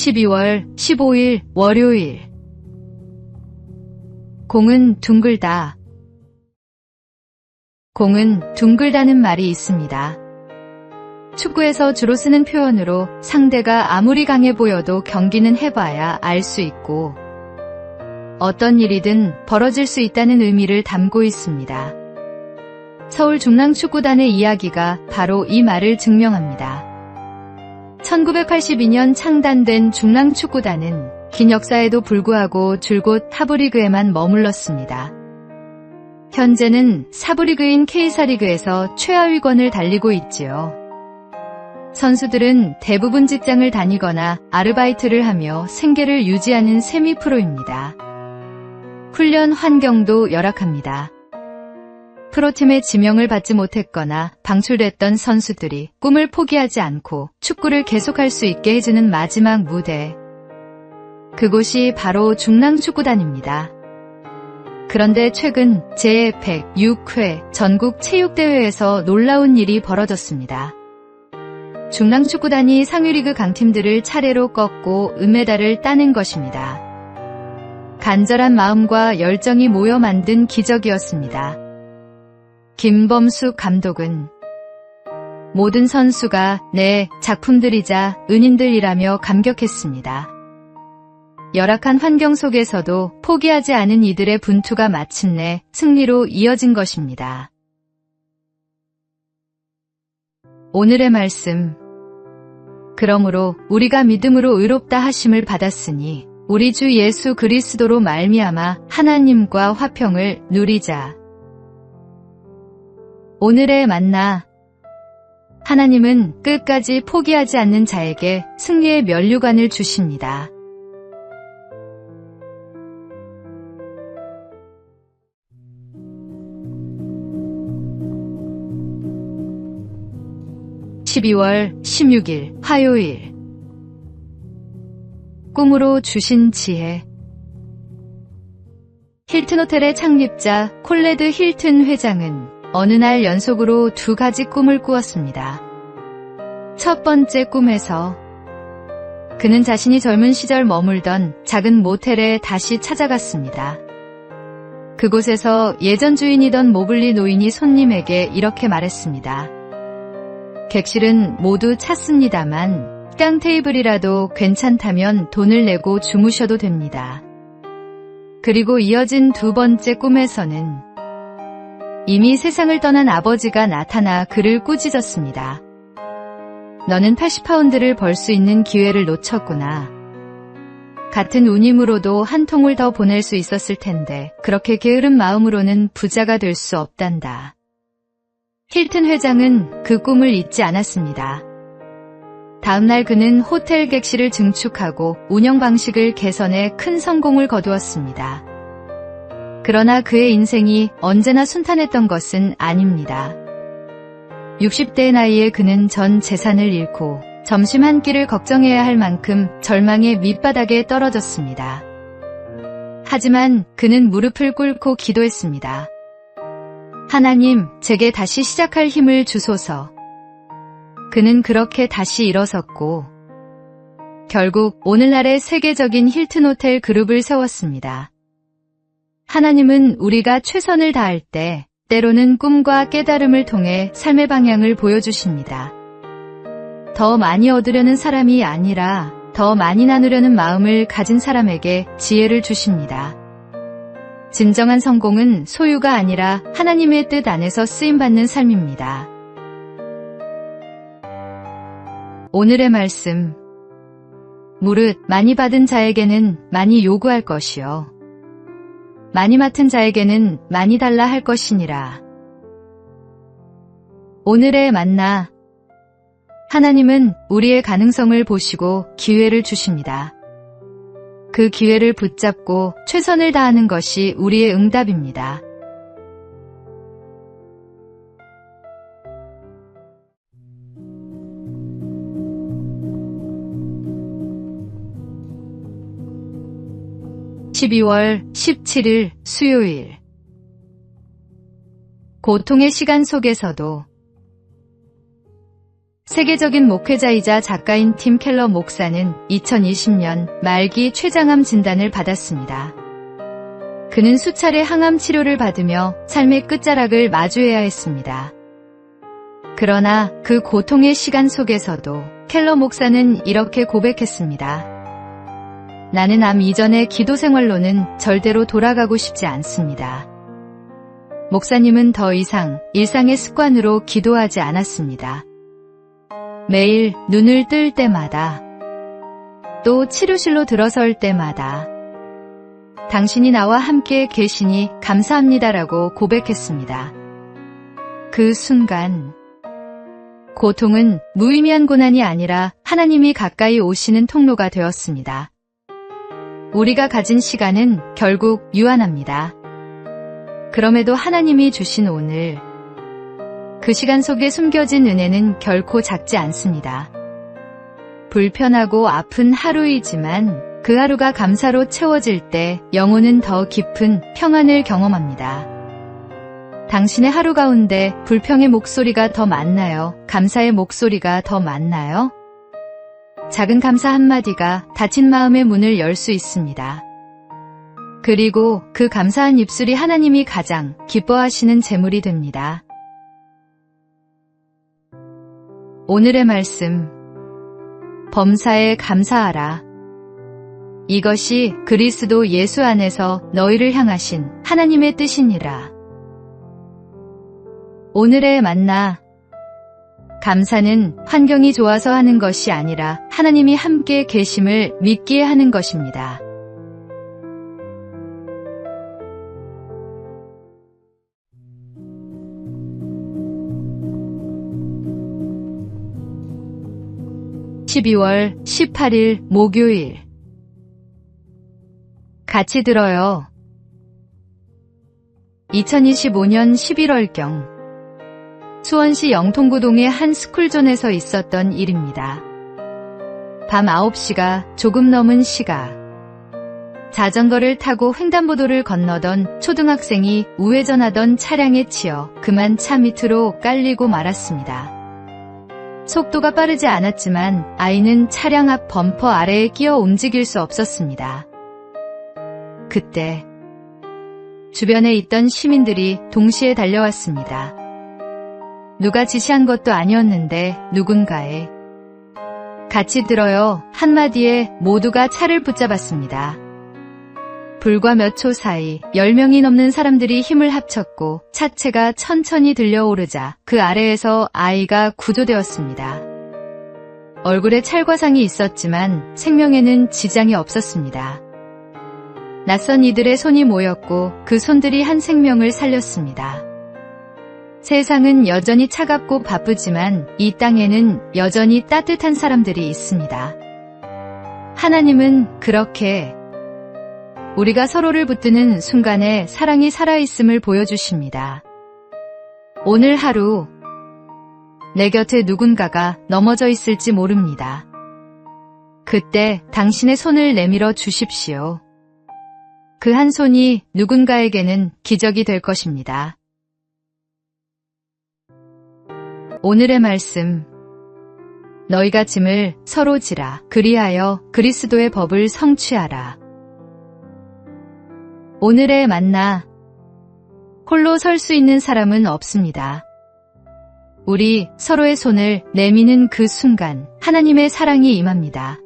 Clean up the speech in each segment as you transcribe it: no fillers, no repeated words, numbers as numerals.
12월 15일 월요일. 공은 둥글다. 공은 둥글다는 말이 있습니다. 축구에서 주로 쓰는 표현으로 상대가 아무리 강해 보여도 경기는 해봐야 알 수 있고 어떤 일이든 벌어질 수 있다는 의미를 담고 있습니다. 서울 중랑축구단의 이야기가 바로 이 말을 증명합니다. 1982년 창단된 중랑축구단은 긴 역사에도 불구하고 줄곧 하부리그에만 머물렀습니다. 현재는 사부리그인 K사리그에서 최하위권을 달리고 있지요. 선수들은 대부분 직장을 다니거나 아르바이트를 하며 생계를 유지하는 세미프로입니다. 훈련 환경도 열악합니다. 프로팀의 지명을 받지 못했거나 방출됐던 선수들이 꿈을 포기하지 않고 축구를 계속할 수 있게 해주는 마지막 무대. 그곳이 바로 중랑축구단입니다. 그런데 최근 제106회 전국체육대회에서 놀라운 일이 벌어졌습니다. 중랑축구단이 상위리그 강팀들을 차례로 꺾고 은메달을 따는 것입니다. 간절한 마음과 열정이 모여 만든 기적이었습니다. 김범숙 감독은 모든 선수가 내 작품들이자 은인들이라며 감격했습니다. 열악한 환경 속에서도 포기하지 않은 이들의 분투가 마침내 승리로 이어진 것입니다. 오늘의 말씀. 그러므로 우리가 믿음으로 의롭다 하심을 받았으니 우리 주 예수 그리스도로 말미암아 하나님과 화평을 누리자. 오늘의 만나. 하나님은 끝까지 포기하지 않는 자에게 승리의 면류관을 주십니다. (12월 16일) 화요일. 꿈으로 주신 지혜. 힐튼 호텔의 창립자 콜레드 힐튼 회장은 어느 날 연속으로 2가지 꿈을 꾸었습니다. 첫 번째 꿈에서 그는 자신이 젊은 시절 머물던 작은 모텔에 다시 찾아갔습니다. 그곳에서 예전 주인이던 모블리 노인이 손님에게 이렇게 말했습니다. 객실은 모두 찼습니다만 식당 테이블이라도 괜찮다면 돈을 내고 주무셔도 됩니다. 그리고 이어진 2번째 꿈에서는 이미 세상을 떠난 아버지가 나타나 그를 꾸짖었습니다. 너는 80파운드를 벌 수 있는 기회를 놓쳤구나. 같은 운임으로도 한 통을 더 보낼 수 있었을 텐데 그렇게 게으른 마음으로는 부자가 될 수 없단다. 힐튼 회장은 그 꿈을 잊지 않았습니다. 다음날 그는 호텔 객실을 증축하고 운영 방식을 개선해 큰 성공을 거두었습니다. 그러나 그의 인생이 언제나 순탄했던 것은 아닙니다. 60대의 나이에 그는 전 재산을 잃고 점심 한 끼를 걱정해야 할 만큼 절망의 밑바닥에 떨어졌습니다. 하지만 그는 무릎을 꿇고 기도했습니다. 하나님, 제게 다시 시작할 힘을 주소서. 그는 그렇게 다시 일어섰고 결국 오늘날의 세계적인 힐튼 호텔 그룹을 세웠습니다. 하나님은 우리가 최선을 다할 때 때로는 꿈과 깨달음을 통해 삶의 방향을 보여주십니다. 더 많이 얻으려는 사람이 아니라 더 많이 나누려는 마음을 가진 사람에게 지혜를 주십니다. 진정한 성공은 소유가 아니라 하나님의 뜻 안에서 쓰임받는 삶입니다. 오늘의 말씀. 무릇 많이 받은 자에게는 많이 요구할 것이요 많이 맡은 자에게는 많이 달라 할 것이니라. 오늘의 만나. 하나님은 우리의 가능성을 보시고 기회를 주십니다. 그 기회를 붙잡고 최선을 다하는 것이 우리의 응답입니다. (12월 17일) 수요일. 고통의 시간 속에서도 세계적인 목회자이자 작가인 팀 켈러 목사는 2020년 말기 췌장암 진단을 받았습니다. 그는 수차례 항암 치료를 받으며 삶의 끝자락을 마주해야 했습니다. 그러나 그 고통의 시간 속에서도 켈러 목사는 이렇게 고백했습니다. 나는 암 이전의 기도 생활로는 절대로 돌아가고 싶지 않습니다. 목사님은 더 이상 일상의 습관으로 기도하지 않았습니다. 매일 눈을 뜰 때마다 또 치료실로 들어설 때마다 당신이 나와 함께 계시니 감사합니다라고 고백했습니다. 그 순간 고통은 무의미한 고난이 아니라 하나님이 가까이 오시는 통로가 되었습니다. 우리가 가진 시간은 결국 유한합니다. 그럼에도 하나님이 주신 오늘, 그 시간 속에 숨겨진 은혜는 결코 작지 않습니다. 불편하고 아픈 하루이지만 그 하루가 감사로 채워질 때 영혼은 더 깊은 평안을 경험합니다. 당신의 하루 가운데 불평의 목소리가 더 많나요? 감사의 목소리가 더 많나요? 작은 감사 한마디가 닫힌 마음의 문을 열 수 있습니다. 그리고 그 감사한 입술이 하나님이 가장 기뻐하시는 제물이 됩니다. 오늘의 말씀, 범사에 감사하라. 이것이 그리스도 예수 안에서 너희를 향하신 하나님의 뜻이니라. 오늘의 만나, 감사는 환경이 좋아서 하는 것이 아니라 하나님이 함께 계심을 믿기에 하는 것입니다. (12월 18일) 목요일. 같이 들어요. 2025년 11월경 수원시 영통구동의 한 스쿨존에서 있었던 일입니다. 밤 9시가 조금 넘은 시각, 자전거를 타고 횡단보도를 건너던 초등학생이 우회전하던 차량에 치여 그만 차 밑으로 깔리고 말았습니다. 속도가 빠르지 않았지만 아이는 차량 앞 범퍼 아래에 끼어 움직일 수 없었습니다. 그때 주변에 있던 시민들이 동시에 달려왔습니다. 누가 지시한 것도 아니었는데 누군가의 같이 들어요 한마디에 모두가 차를 붙잡았습니다. 불과 몇 초 사이 10명이 넘는 사람들이 힘을 합쳤고 차체가 천천히 들려오르자 그 아래에서 아이가 구조되었습니다. 얼굴에 찰과상이 있었지만 생명에는 지장이 없었습니다. 낯선 이들의 손이 모였고 그 손들이 한 생명을 살렸습니다. 세상은 여전히 차갑고 바쁘지만 이 땅에는 여전히 따뜻한 사람들이 있습니다. 하나님은 그렇게 우리가 서로를 붙드는 순간에 사랑이 살아있음을 보여주십니다. 오늘 하루 내 곁에 누군가가 넘어져 있을지 모릅니다. 그때 당신의 손을 내밀어 주십시오. 그 한 손이 누군가에게는 기적이 될 것입니다. 오늘의 말씀, 너희가 짐을 서로 지라 그리하여 그리스도의 법을 성취하라. 오늘의 만나, 홀로 설 수 있는 사람은 없습니다. 우리 서로의 손을 내미는 그 순간 하나님의 사랑이 임합니다.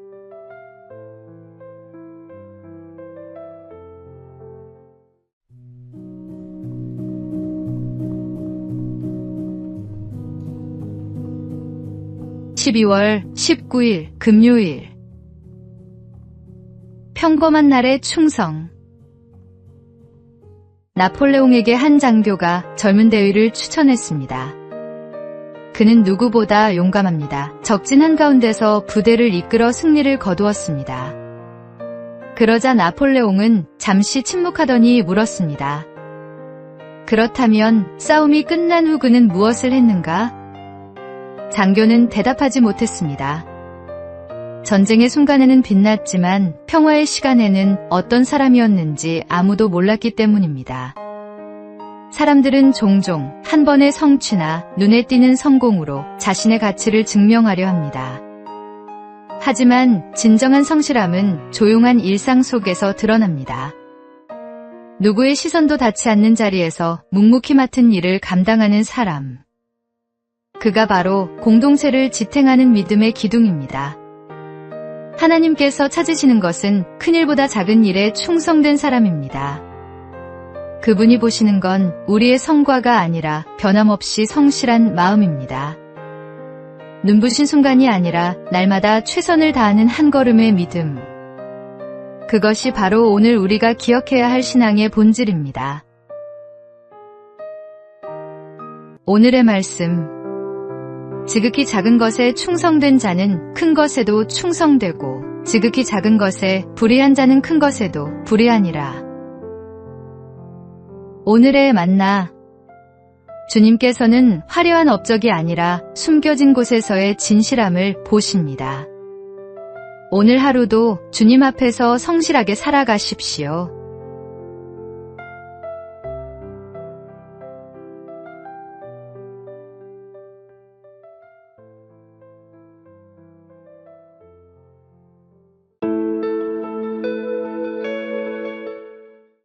(12월 19일) 금요일. 평범한 날의 충성. 나폴레옹에게 한 장교가 젊은 대위를 추천했습니다. 그는 누구보다 용감합니다. 적진 한가운데서 부대를 이끌어 승리를 거두었습니다. 그러자 나폴레옹은 잠시 침묵하더니 물었습니다. 그렇다면 싸움이 끝난 후 그는 무엇을 했는가? 장교는 대답하지 못했습니다. 전쟁의 순간에는 빛났지만 평화의 시간에는 어떤 사람이었는지 아무도 몰랐기 때문입니다. 사람들은 종종 한 번의 성취나 눈에 띄는 성공으로 자신의 가치를 증명하려 합니다. 하지만 진정한 성실함은 조용한 일상 속에서 드러납니다. 누구의 시선도 닿지 않는 자리에서 묵묵히 맡은 일을 감당하는 사람. 그가 바로 공동체를 지탱하는 믿음의 기둥입니다. 하나님께서 찾으시는 것은 큰 일보다 작은 일에 충성된 사람입니다. 그분이 보시는 건 우리의 성과가 아니라 변함없이 성실한 마음입니다. 눈부신 순간이 아니라 날마다 최선을 다하는 한 걸음의 믿음. 그것이 바로 오늘 우리가 기억해야 할 신앙의 본질입니다. 오늘의 말씀. 지극히 작은 것에 충성된 자는 큰 것에도 충성되고 지극히 작은 것에 불의한 자는 큰 것에도 불의하니라. 오늘의 만나. 주님께서는 화려한 업적이 아니라 숨겨진 곳에서의 진실함을 보십니다. 오늘 하루도 주님 앞에서 성실하게 살아가십시오.